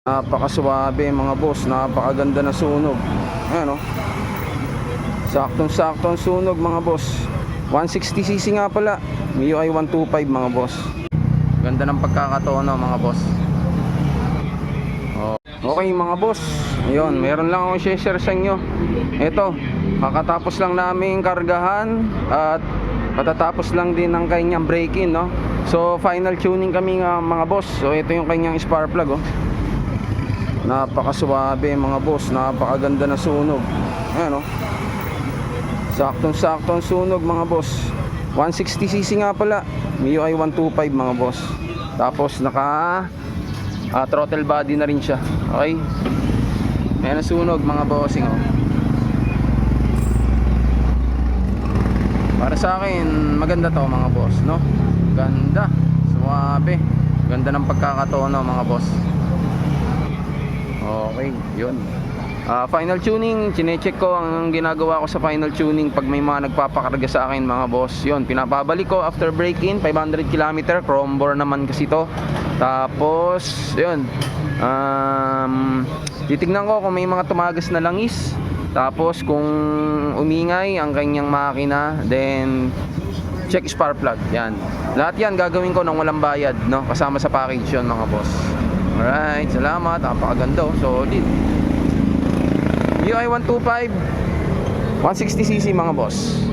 Napakaswabe mga boss, napakaganda na sunog. Ayan o, saktong-sakto ang sunog mga boss. 160cc nga pala, MIUI 125 mga boss. Ganda ng pagkakatono mga boss. Okay mga boss, ayun, meron lang akong share sa inyo. Ito, kakatapos lang namin kargahan at patatapos lang din ng kanyang break-in, no? So final tuning kami nga mga boss. So ito yung kanyang spark plug, oh. Napakaswabe mga boss, napakaganda na sunog. Ayan o, saktong-sakto ang sunog mga boss. 160cc nga pala, MIUI 125 mga boss. Tapos naka throttle body na rin siya. Okay, ayan ang sunog mga bossing, oh. Para sa akin maganda to mga boss, no? Ganda, swabe, ganda ng pagkakatono mga boss. Okay, yun. Final tuning, chinecheck ko ang ginagawa ko sa final tuning pag may mga nagpapakarga sa akin mga boss. Yun, pinapabalik ko after break-in, 500 km, chrome bore naman kasi to. Tapos, yun, titignan ko kung may mga tumagas na langis. Tapos kung umingay ang kanyang makina, then check spark plug. Yan, lahat yan gagawin ko nang walang bayad, no? Kasama sa package yun mga boss. Alright, salamat. Napakaganda, solid. MIUI 125 160cc mga boss.